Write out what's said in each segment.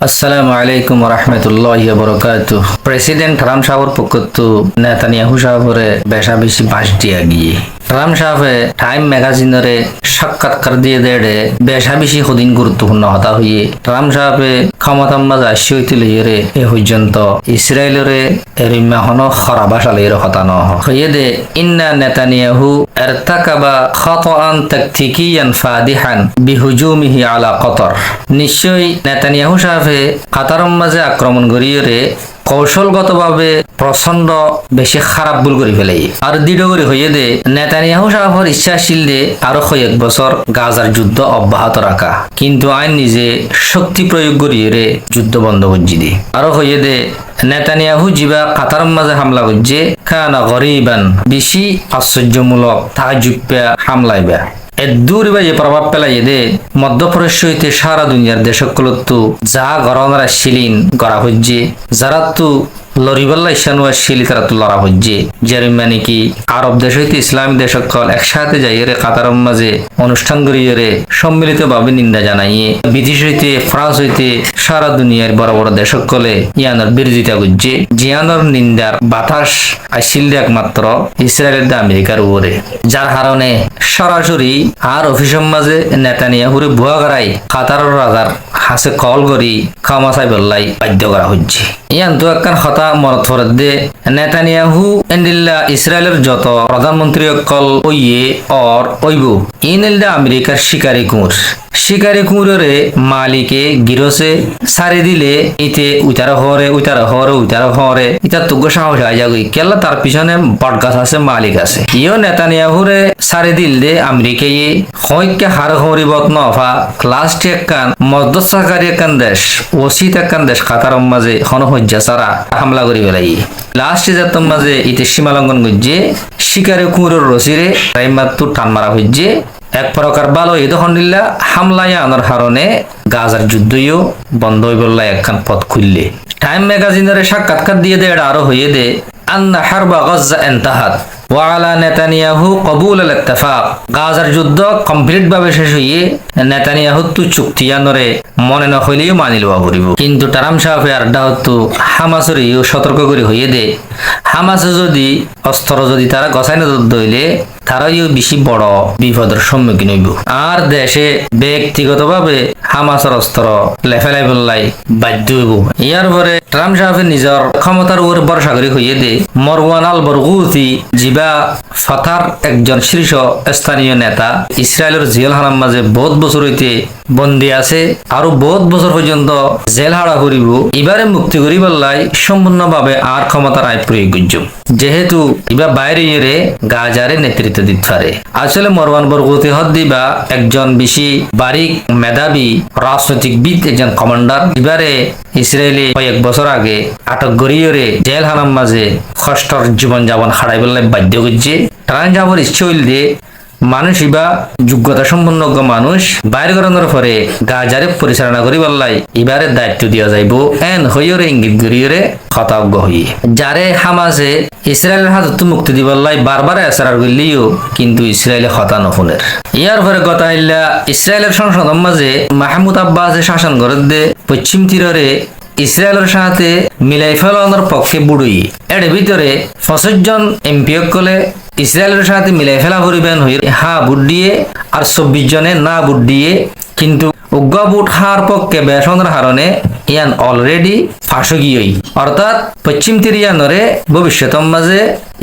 আসসালামু আলাইকুম রহমতুল্লাহি ওয়া বারাকাতুহু। প্রেসিডেন্ট ট্রাম্প সাহেবের পক্ষতো নেতানিয়াহু সাহেবরে বেশা বেশি বাস দিয়া গিয়ে ট্রাম্প সাহেবে টাইম ম্যাগাজিনরে সাক্ষাৎকার দিয়ে দেড়ে বেশা বেশি সদিন গুরুত্বপূর্ণ হতা হইয়ে ট্রাম্প সাহেবে ক্ষমতার মাঝে আসি হইতে লইরে এ পর্যন্ত ইসরায়েলরে এরিমাহন খরাবাসালের হতা ন হইয়ে দে ইন্না নেতানিয়াহু এরতাকাবা খাতআন তাকতিকিয়ান ফাদিহান বিহুজুমিহি আলা কতর। নিশ্চয়ই নেতানিয়াহু সাহেবে কাতারের মাঝে আক্রমণ করিয়ে কৌশলগতভাবে প্রচন্ড বেশি খারাপ ভুল করে ফেলে আর দৃঢ় করে হইয়ে দে নেতানিয়াহু সাহেবের ইচ্ছাশীল দে আরো কয়েক বছর গাজার যুদ্ধ অব্যাহত রাখা, কিন্তু আইন নিজে শক্তি প্রয়োগ করিয়ে যুদ্ধ বন্ধ করছি দি আরো হইয়ে দে নেতানিয়াহু জিবা কাতারের মাঝে হামলা করছে কানা গরিবান বেশি আশ্চর্যমূলক তাহাজুব্যা হামলাইবা দূর বা প্রভাব পেলাই দে মধ্যপ্রদেশ হইতে সারা দুনিয়ার দেশগুলোতো যা গরমরা শিলিন গড়া হচ্ছে যারা তো লরিবাল্লা ইসানুয়া শিলি তারা তো লড়া হচ্ছে যার মানে কি আরব দেশ হইতে ইসলামী দেশ সকল একসাথে যাইয়ে কাতারের মাঝে অনুষ্ঠান করিয়ে সম্মিলিত ভাবে নিন্দা জানাইয়ে বিদেশ হইতে ফ্রান্স হইতে সারা দুনিয়ার বড় বড় দেশ সকলে ইয়ানোর বিরোধিতা করছে, জিয়ানোর নিন্দার বাতাস আসছিল একমাত্র ইসরায়েলের দা আমেরিকার উপরে, যার কারণে সরাসরি আর অফিসের মাঝে নেতানিয়াহুরে ভুয়া করাই কাতারের রাজার হাসে কল করি ক্ষমা চাই বললাই বাধ্য করা হচ্ছে। ইয়ান তো একখান হতা মনত ফরত দে নেতানিয়াহু এন্ডিল্লা ইসরায়েলের যত প্রধানমন্ত্রী কল ওইয়ে অর ওইব ইনেলদা আমেরিকার শিকারি কুঁড়রে মালিকে গিরসে সারি দিলে ইতে উইতারা হরে ইটা তুগ্য সাহস হয়ে যাগই কেলা তার পিছনে বটগাছ আছে মালিক আছে ইও নেতানিয়াহুরে সারি দিল দে আমেরিকায় হইকে হার হরিবত নফা লাস্ট একখান মধ্যস্থকারী একখান দেশ ওসিত একখান দেশ কাতার মাঝে হনহজ্জা সারা হামলা করি বেলাই লাস্টে যাতম মাঝে ইতে সীমালঙ্ঘন করছে শিকারি কুঁড়োর রসিরে রাইমাত্তু টান মারা হচ্ছে এক প্রকার ভালো এই তখন দিল্লা হামলায় আনার কারণে গাজার যুদ্ধও বন্ধ হয়ে বললা একখান পথ খুললে টাইম ম্যাগাজিনের সাক্ষাৎকার দিয়ে দে আরো হয়ে দে আন্না হারবা গাজ্জা ইনতাহাত ওয়ালা নেতানিয়াহু কবুল আল ইত্তেফাক। গাজার যুদ্ধ কমপ্লিট ভাবে শেষ হইয়ে নেতানিয়াহু তু চুক্তিয়ানরে মনে না হইলেও মানি লওয়া পড়িব, কিন্তু ট্রাম্প সাহেব আড্ডা হতো হামাসের ইও সতর্ক করে হইয়ে দে হামাসে যদি অস্ত্র যদি তারা গছাই না দইলে তারাও বেশি বড় বিপদের সম্মুখীন হইব আর দেশে ব্যক্তিগতভাবে হামাসের অস্ত্র লেফেলাই বললাই বাধ্য হইব। ইয়ার পরে ট্রাম্প সাহেব নিজের ক্ষমতার উপর ভরসা করে হইয়ে দে মরওয়ান আল বরগুতি জিবা ফাতার একজন শীর্ষ স্থানীয় নেতা ইসরায়েলের জেলখানার মাঝে বহুত বছর হইতে বন্দী আছে আরো বহুত বছর পর্যন্ত জেল হারা করিব, এবারে মুক্তি করি বললাই সম্পূর্ণভাবে আর ক্ষমতার আয় প্রয়োগ করছ যেহেতু এবার বাইরে ইয়ে গাজারে নেতৃত্ব দিতে পারে। আসলে মরওয়ান বরগুতি হদ দিবা একজন বেশি বারিক মেধাবী রাজনৈতিকবিদ একজন কমান্ডার এবারে ইসরায়েলি কয়েক বছর আগে আটক করিয়ে জেলখানার মাঝে কষ্টর জীবন যাপন হারাই বললে বাধ্য করছে। ট্রাম্প যাবার ইচ্ছে হইল দিয়ে মানুষ ইবা যোগ্যতা সম্পন্ন মানুষ বাইরে করানোর পরে গাজারে পরিচালনা করি বললাই এবারে দায়িত্ব দিয়া যাইব এন হইরে ইঙ্গিত করিয়ে হতাজ্ঞ হইয়ে যারে হামাসে ইসরায়েলের হাতত মুক্তি দিবল্লাই বারবার এসার করলিও কিন্তু ইসরায়েলে হতা নফুনের। ইয়ার পরে কথা হইলা ইসরায়েলের সংসদের মাঝে মাহমুদ আব্বাসে শাসন করে দে পশ্চিম তীরে ইসরায়েলের সাথে মিলাই ফেলানোর পক্ষে বুড়ুই এর ভিতরে 65 জন এমপি কলে ইসরায়েলের সাথে মিলাই ফেলা করিবেন হয়ে হা ভোট দিয়ে আর 24 জনে না ভোট দিয়ে, কিন্তু উগ্র ভোট হার পক্ষে বেসনের কারণে ইয়ান অলরেডি ফাঁসগিয়ই অর্থাৎ পশ্চিম তিরিয়ানরে ভবিষ্যতের মাঝে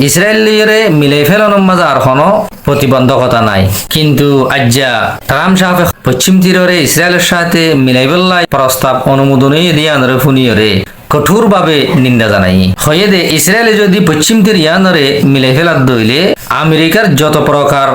ইসরায়েলিয়রে মিলাই ফেলানোর মাঝে আর কোনো প্রতিবন্ধকতা নাই, কিন্তু আজ্জা ট্রাম্প সাহেব পশ্চিম তীরে ইসরায়েলের সাথে মিলাই বেল্লাই প্রস্তাব অনুমোদনই দিয়ানরে ফুনিয়রে কঠোর ভাবে নিন্দা জানাই হয়ে দে ইসরায়েলে যদি পশ্চিম তিরিয়ানরে মিলাই ফেলার দইলে আমেরিকার যত প্রকার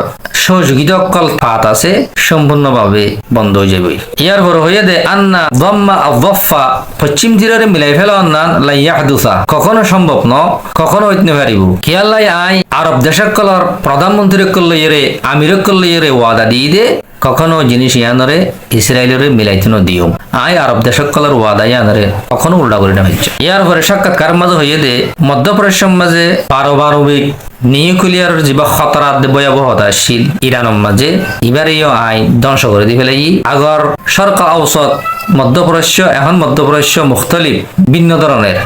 সহযোগিতা ফাত আছে সম্পূর্ণভাবে বন্ধ হয়ে যাবে। ইয়ার পর হয়ে দে আন্না দম্মা আদফা পশ্চিম তীরে মিলাই ফেলা অন্যান লাইয়াহদুসা কখনো সম্ভব ন কখনো হইতে পারিব কিয়াল্লাই আই আরব দেশের কলর প্রধানমন্ত্রী কল্লইরে আমির কল্লইরে ওয়াদা দিয়ে দে কখনো জিনিস ইয়ানরে ইসরায়েলের মিলাইতে দিও আই আরব দেশকলের ওয়াদা ইয়ানরে কখনো উল্টা করে হচ্ছে। ইয়ার পরে সাক্ষাৎকার মাঝে হইয়ে দে মধ্যপ্রাচ্যের মাঝে পারমাণবিক নিউক্লিয়ার যা খতরা ভয়াবহতা আসছিল ইরানের মাঝে এবার এই আইন ধ্বংস করে দি ফেলে আগর সরকার ঔষধ মধ্যপ্রাচ্য এখন মধ্যপ্রাচ্য মুখতলিফ ভিন্ন ধরনের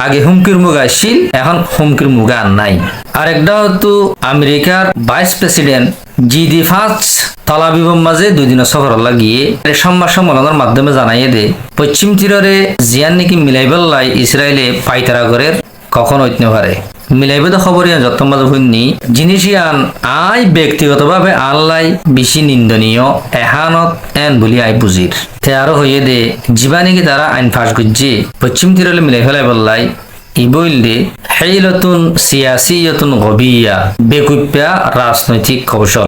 আগে হুমকির মুখ আসছিল এখন হুমকির মুখ আর নাই। আর একটা হতো আমেরিকার ভাইস প্রেসিডেন্ট জিডি ফাঁস তলাবিবর মাঝে 2 দিনের সফর লাগিয়ে সংবাদ সম্মেলনের মাধ্যমে জানাইয়ে দে পশ্চিম তীরে জিয়ান নাকি মিলাইবেল্লাই ইসরায়েলে পাইতারা করে কখন ঐতনে পারে মিলাইবে তো খবর ইয়ান যত মাঝে শুনি জিনিস ইয়ান আই ব্যক্তিগতভাবে আল্লাই বেশি নিন্দনীয় এহানত এন বলি আই বুঝির তে আরো হইয়ে দে জীবানিকে তারা আইন ফাঁস করছে পশ্চিম তীরে মিলাই ফেলাই বললাই ই বললে হেইলতুন সিয়াসিয়তুন গবিয়া বেকুপ্যা রাজনৈতিক কৌশল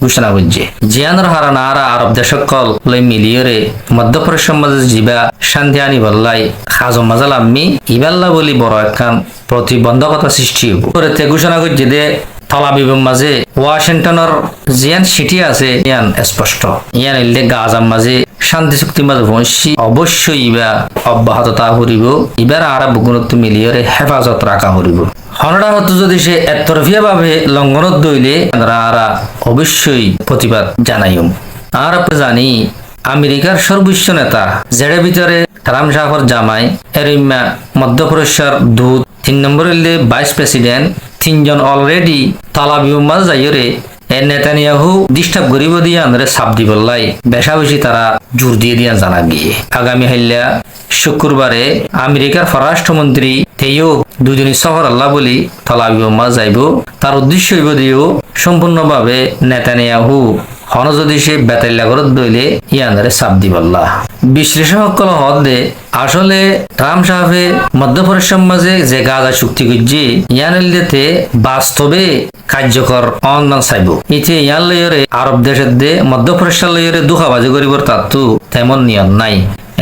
ঘোষণা করছে জিয়ানোর হারানা আরা আরব দেশকল লই মিলিয়রে মধ্যপ্রাচ্য মাঝে জিবা শান্তি আনি বললাই খাজম মাজাল আম্মি ইবাল্লা বলি বড় একখান প্রতিবন্ধকতা সৃষ্টি হব তে ঘোষণা করছে দে তলাবিবের মাঝে ওয়াশিংটনের জিয়ান সিটি আছে ইয়ান স্পষ্ট ইয়ান ইল্লে গাজার মাঝে শান্তি চুক্তির মাঝে বংশী অবশ্যই ইবা অব্যাহত তা হরিব ইবার আরব গুণত্ব মিলিয়রে হেফাজত রাখা হরিব হনরা হতো যদি সে একতরফিয়া ভাবে লঙ্ঘনত দইলে আরা অবশ্যই প্রতিবাদ জানাইম। আর আপনি জানি আমেরিকার সর্বোচ্চ নেতা জেডের ভিতরে ট্রাম্প সাহর জামাই এরিমা মধ্যপ্রাচ্যের দূত 3 নম্বর হইলে ভাইস প্রেসিডেন্ট 3 জন অলরেডি তালাবিউর মাঝে যাইরে এ নেতানিয়াহু ডিস্টার্ব করিব দিয়ে আনরে সাপ দিবল্লাই বেশা বেশি তারা জোর দিয়ে দিয়া জানা গিয়ে আগামী হাইলা শুক্রবারে আমেরিকার পররাষ্ট্রমন্ত্রী তেও 2 দিনের সফর আল্লাহ বলি তালাবিউর মাঝে যাইব তার উদ্দেশ্য হইব দিও সম্পূর্ণভাবে নেতানিয়াহু হন যদি সে বেতাল্লা করত দইলে ইয়ানরে সাপ দিবল্লা বিশ্লেষকসকল হদে আসলে ট্রাম্প সাহেবে মধ্যপ্রাচ্যের মাঝে যে গাজা চুক্তি করছে ইয়ানতে বাস্তবে কার্যকর অনলাইন চাইব ইতে ইয়ান লইরে আরব দেশের দে মধ্যপ্রাচ্যের লইরে দুঃখাবাজি করিবর তাতো তেমন নিয়ম নাই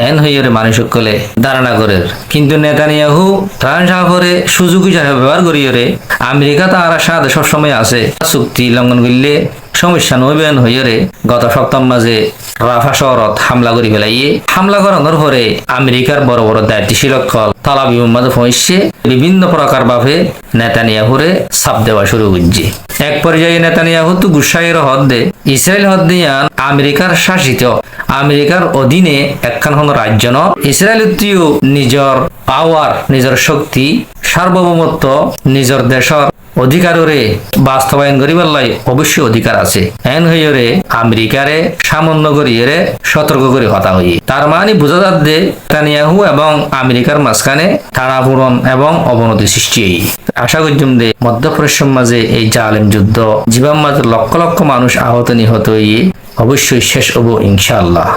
এন হইরে মানুষ সকলে ধারণা করে কিন্তু নেতানিয়াহু ট্রাম্প সাহেবরে সুযোগ হিসাবে ব্যবহার করিয়রে আমেরিকা তারা সাথে সবসময় আছে চুক্তি লঙ্ঘন করলে সমস্যা নইবেন হইরে গত সপ্তাহ মাঝে রাফা শহরত হামলা করি ফেলাইয়ে হামলা করানোর পরে আমেরিকার বড় বড় দায়িত্বশীল তালাবিউর মাঝে পৌঁছে বিভিন্ন প্রকার ভাবে নেতানিয়াহুরে চাপ দেওয়া শুরু করছে। এক পর্যায়ে নেতানিয়াহু তো গুসাইয়ের হদ্দে ইসরায়েল হদ্দে আমেরিকার শাসিত আমেরিকার অধীনে একখান রাজ্য ন ইসরায়েলটিও নিজের পাওয়ার নিজের শক্তি সার্বভৌমত্ব নিজের দেশের অধিকারে বাস্তবায়ন করিবার লাই অবশ্যই অধিকার আছে এন হইরে আমেরিকারে সামান্য করিয়ে সতর্ক করে হতা হই তার মানে বোঝা যাচ্ছে নেতানিয়াহু এবং আমেরিকার মাঝখানে টানাপোড়েন এবং অবনতি সৃষ্টি হই আশা করছিলাম যে মধ্যপ্রাচ্যের মাঝে এই জালেম যুদ্ধ জীবন মাঝে লক্ষ লক্ষ মানুষ আহত নিহত হইয়ে অবশ্যই শেষ হবো ইনশাআল্লাহ।